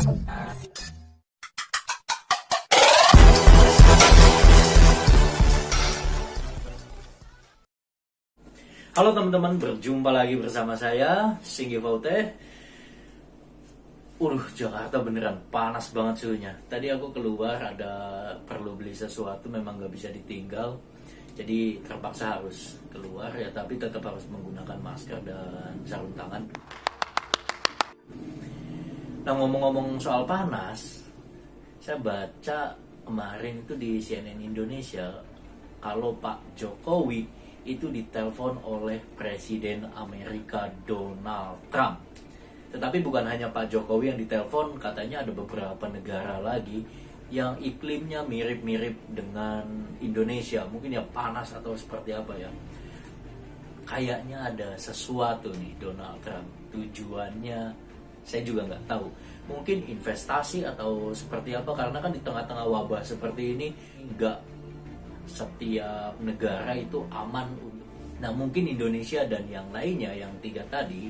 Halo teman-teman, berjumpa lagi bersama saya, Singgi Faute. Jakarta beneran panas banget suhunya. Tadi aku keluar, perlu beli sesuatu, memang gak bisa ditinggal. Jadi terpaksa harus keluar ya, tapi tetap harus menggunakan masker dan sarung tangan. Nah, ngomong-ngomong soal panas, saya baca kemarin itu di CNN Indonesia, kalau Pak Jokowi itu ditelepon oleh Presiden Amerika Donald Trump. Tetapi bukan hanya Pak Jokowi yang ditelepon, katanya ada beberapa negara lagi yang iklimnya mirip-mirip dengan Indonesia. Mungkin ya panas atau seperti apa ya. Kayaknya ada sesuatu nih Donald Trump. Tujuannya saya juga nggak tahu. Mungkin investasi atau seperti apa, karena kan di tengah-tengah wabah seperti ini nggak setiap negara itu aman. Nah, mungkin Indonesia dan yang lainnya, yang tiga tadi,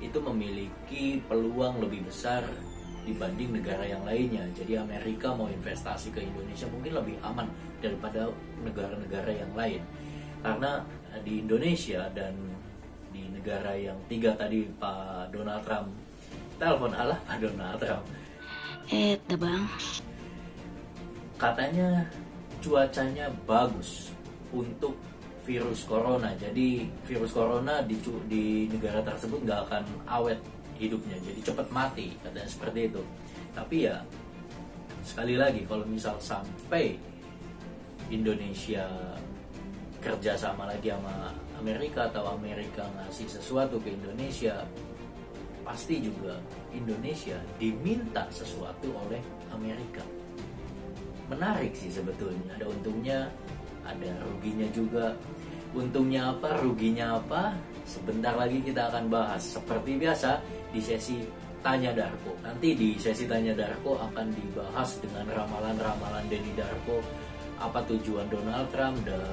itu memiliki peluang lebih besar dibanding negara yang lainnya. Jadi Amerika mau investasi ke Indonesia mungkin lebih aman daripada negara-negara yang lain. Karena di Indonesia dan di negara yang tiga tadi, Pak Donald Trump telepon, Pak Donald Trump. Bang. Katanya cuacanya bagus untuk virus corona. Jadi virus corona di negara tersebut nggak akan awet hidupnya, jadi cepat mati, katanya seperti itu. Tapi ya sekali lagi, kalau misal sampai Indonesia kerja sama lagi sama Amerika atau Amerika ngasih sesuatu ke Indonesia, pasti juga Indonesia diminta sesuatu oleh Amerika. Menarik sih sebetulnya, ada untungnya, ada ruginya juga. Untungnya apa, ruginya apa, sebentar lagi kita akan bahas. Seperti biasa di sesi Tanya Darko. Nanti di sesi Tanya Darko akan dibahas dengan ramalan-ramalan Denny Darko, apa tujuan Donald Trump dan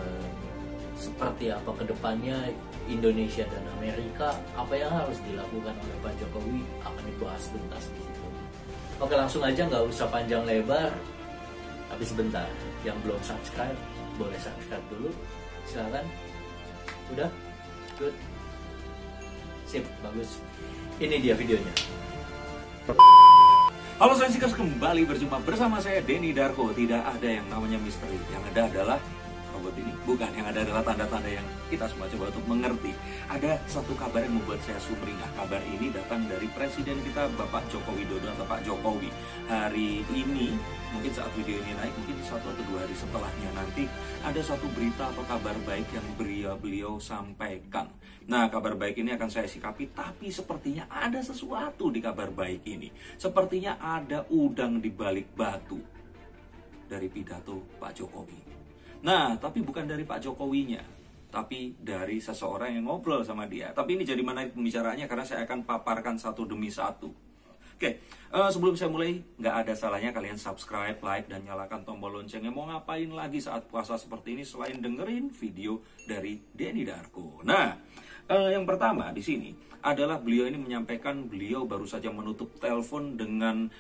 seperti apa kedepannya Indonesia dan Amerika, apa yang harus dilakukan oleh Pak Jokowi, akan dibahas tuntas di situ. Oke, langsung aja, nggak usah panjang lebar. Tapi sebentar, yang belum subscribe, boleh subscribe dulu. Silakan. Udah? Good. Sip, bagus. Ini dia videonya. Halo Sensikers, kembali berjumpa bersama saya Denny Darko. Tidak ada yang namanya misteri. Yang ada adalah robot ini. Bukan, yang ada adalah tanda-tanda yang kita semua coba untuk mengerti. Ada satu kabar yang membuat saya sumringah. Kabar ini datang dari Presiden kita, Bapak Joko Widodo atau Pak Jokowi. Hari ini, mungkin saat video ini naik, mungkin 1 atau 2 hari setelahnya nanti, ada suatu berita atau kabar baik yang beliau sampaikan. Nah, kabar baik ini akan saya sikapi, tapi sepertinya ada sesuatu di kabar baik ini. Sepertinya ada udang di balik batu dari pidato Pak Jokowi. Nah, tapi bukan dari Pak Jokowinya, tapi dari seseorang yang ngobrol sama dia. Tapi ini jadi menarik pembicaraannya karena saya akan paparkan satu demi satu. Oke, sebelum saya mulai, nggak ada salahnya kalian subscribe, like, dan nyalakan tombol loncengnya. Mau ngapain lagi saat puasa seperti ini selain dengerin video dari Denny Darko. Nah, yang pertama di sini adalah beliau ini menyampaikan beliau baru saja menutup telepon dengan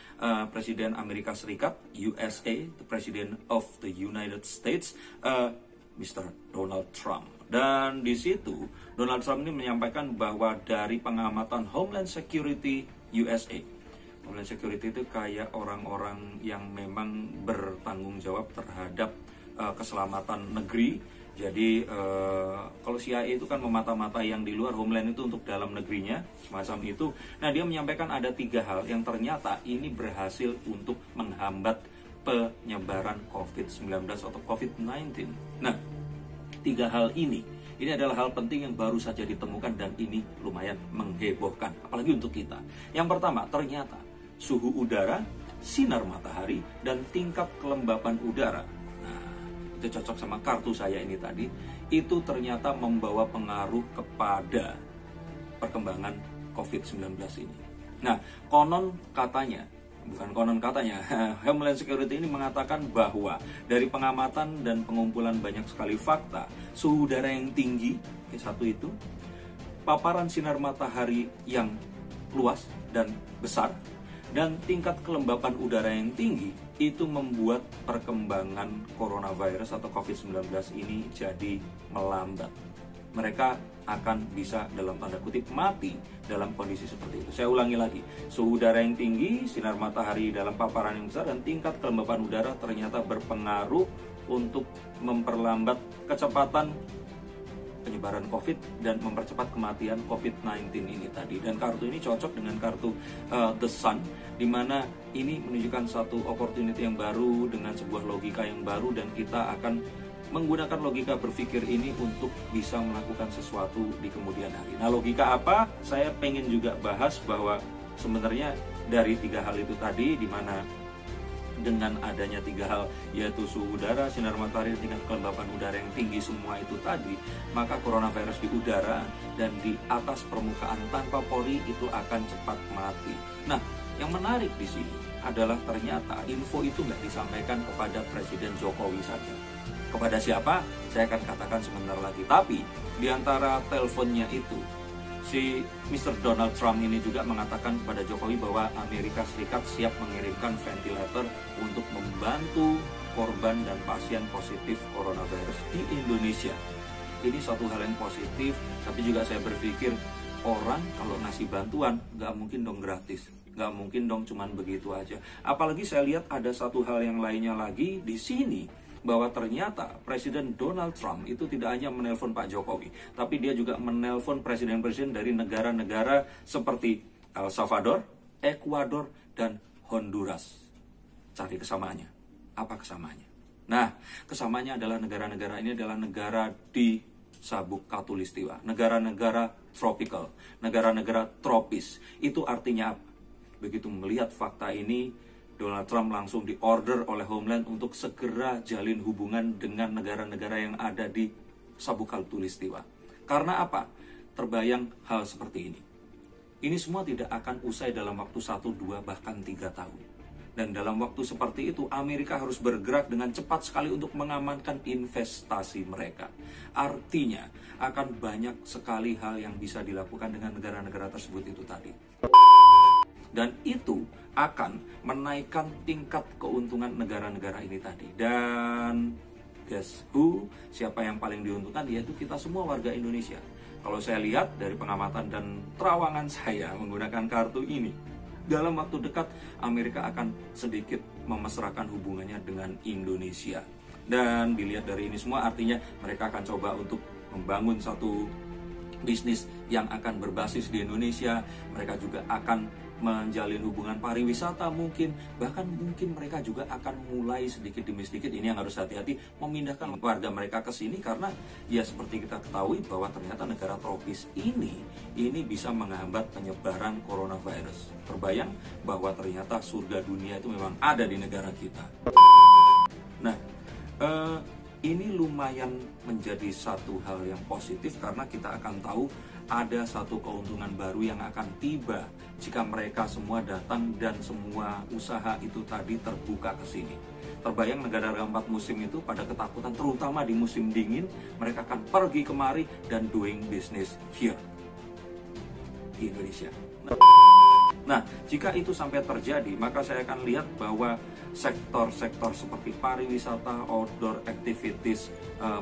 Presiden Amerika Serikat, USA, the President of the United States, Mr. Donald Trump. Dan di situ Donald Trump ini menyampaikan bahwa dari pengamatan Homeland Security USA, Homeland Security itu kayak orang-orang yang memang bertanggung jawab terhadap keselamatan negeri. Jadi kalau CIA itu kan memata-mata yang di luar, Homeland itu untuk dalam negerinya, semacam itu. Nah, dia menyampaikan ada 3 hal yang ternyata ini berhasil untuk menghambat penyebaran COVID-19 atau COVID-19. Nah, 3 hal ini adalah hal penting yang baru saja ditemukan dan ini lumayan menghebohkan, apalagi untuk kita. Yang pertama, ternyata suhu udara, sinar matahari, dan tingkat kelembapan udara, itu cocok sama kartu saya ini tadi, itu ternyata membawa pengaruh kepada perkembangan COVID-19 ini. Nah, konon katanya, Homeland Security ini mengatakan bahwa dari pengamatan dan pengumpulan banyak sekali fakta, suhu udara yang tinggi, satu itu, paparan sinar matahari yang luas dan besar, Dan tingkat kelembapan udara yang tinggi itu membuat perkembangan coronavirus atau COVID-19 ini jadi melambat. Mereka akan bisa dalam tanda kutip mati dalam kondisi seperti itu. Saya ulangi lagi, suhu udara yang tinggi, sinar matahari dalam paparan yang besar, dan tingkat kelembapan udara ternyata berpengaruh untuk memperlambat kecepatan penyebaran COVID dan mempercepat kematian COVID-19 ini tadi. Dan kartu ini cocok dengan kartu The Sun, di mana ini menunjukkan satu opportunity yang baru dengan sebuah logika yang baru, dan kita akan menggunakan logika berpikir ini untuk bisa melakukan sesuatu di kemudian hari. Nah, logika apa? Saya pengen juga bahas bahwa sebenarnya dari 3 hal itu tadi, di mana dengan adanya 3 hal, yaitu suhu udara, sinar matahari, dan tingkat kelembapan udara yang tinggi, semua itu tadi, maka coronavirus di udara dan di atas permukaan tanpa pori itu akan cepat mati. Nah, yang menarik di sini adalah ternyata info itu nggak disampaikan kepada Presiden Jokowi saja. Kepada siapa? Saya akan katakan sebentar lagi. Tapi di antara teleponnya itu, si Mr. Donald Trump ini juga mengatakan kepada Jokowi bahwa Amerika Serikat siap mengirimkan ventilator untuk membantu korban dan pasien positif coronavirus di Indonesia. Ini suatu hal yang positif, tapi juga saya berpikir orang kalau ngasih bantuan nggak mungkin dong gratis, nggak mungkin dong cuman begitu aja. Apalagi saya lihat ada satu hal yang lainnya lagi di sini, bahwa ternyata Presiden Donald Trump itu tidak hanya menelpon Pak Jokowi, tapi dia juga menelpon presiden-presiden dari negara-negara seperti El Salvador, Ekuador, dan Honduras. Cari kesamaannya. Apa kesamaannya? Nah, kesamaannya adalah negara-negara ini adalah negara di Sabuk Khatulistiwa, negara-negara tropical, negara-negara tropis. Itu artinya apa? Begitu melihat fakta ini, Donald Trump langsung diorder oleh Homeland untuk segera jalin hubungan dengan negara-negara yang ada di Sabuk Khatulistiwa. Karena apa? Terbayang hal seperti ini. Ini semua tidak akan usai dalam waktu 1, 2, bahkan 3 tahun. Dan dalam waktu seperti itu, Amerika harus bergerak dengan cepat sekali untuk mengamankan investasi mereka. Artinya, akan banyak sekali hal yang bisa dilakukan dengan negara-negara tersebut itu tadi. Dan itu akan menaikkan tingkat keuntungan negara-negara ini tadi. Dan guess who? Siapa yang paling diuntungkan? Yaitu kita semua warga Indonesia. Kalau saya lihat dari pengamatan dan terawangan saya menggunakan kartu ini, dalam waktu dekat Amerika akan sedikit memesrakan hubungannya dengan Indonesia. Dan dilihat dari ini semua, artinya mereka akan coba untuk membangun satu bisnis yang akan berbasis di Indonesia. Mereka juga akan menjalin hubungan pariwisata mungkin, bahkan mungkin mereka juga akan mulai sedikit demi sedikit, ini yang harus hati-hati, memindahkan warga mereka ke sini, karena ya seperti kita ketahui bahwa ternyata negara tropis ini bisa menghambat penyebaran coronavirus. Terbayang bahwa ternyata surga dunia itu memang ada di negara kita. Nah, ini lumayan menjadi satu hal yang positif, karena kita akan tahu ada satu keuntungan baru yang akan tiba jika mereka semua datang dan semua usaha itu tadi terbuka ke sini. Terbayang negara-negara 4 musim itu pada ketakutan, terutama di musim dingin, mereka akan pergi kemari dan doing business here di Indonesia. Nah, jika itu sampai terjadi, maka saya akan lihat bahwa sektor-sektor seperti pariwisata, outdoor activities,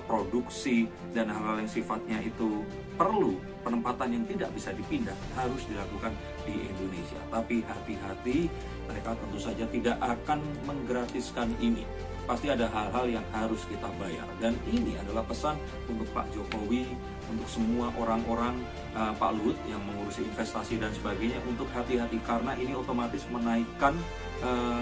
produksi, dan hal-hal yang sifatnya itu perlu penempatan yang tidak bisa dipindah harus dilakukan di Indonesia. Tapi hati-hati, mereka tentu saja tidak akan menggratiskan ini. Pasti ada hal-hal yang harus kita bayar. Dan ini adalah pesan untuk Pak Jokowi, untuk semua orang-orang, Pak Luhut yang mengurusi investasi dan sebagainya, untuk hati-hati, karena ini otomatis menaikkan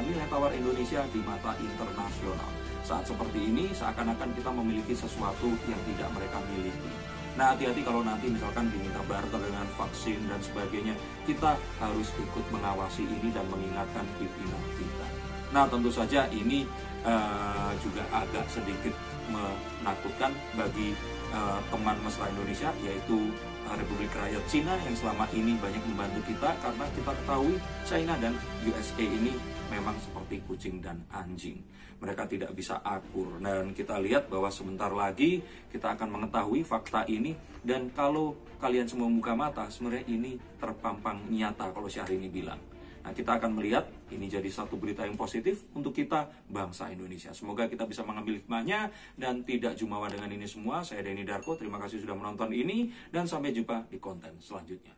nilai tawar Indonesia di mata internasional. Saat seperti ini seakan-akan kita memiliki sesuatu yang tidak mereka miliki. Nah, hati-hati kalau nanti misalkan diminta barter dengan vaksin dan sebagainya, kita harus ikut mengawasi ini dan mengingatkan pimpinan kita. Nah, tentu saja ini juga agak sedikit menakutkan bagi teman mesra Indonesia, yaitu Republik Rakyat Cina yang selama ini banyak membantu kita, karena kita ketahui China dan USA ini memang seperti kucing dan anjing. Mereka tidak bisa akur, dan kita lihat bahwa sebentar lagi kita akan mengetahui fakta ini. Dan kalau kalian semua buka mata, sebenarnya ini terpampang nyata kalau Syahrini bilang. Nah, kita akan melihat ini jadi satu berita yang positif untuk kita bangsa Indonesia. Semoga kita bisa mengambil hikmahnya dan tidak jumawa dengan ini semua. Saya Denny Darko, terima kasih sudah menonton ini dan sampai jumpa di konten selanjutnya.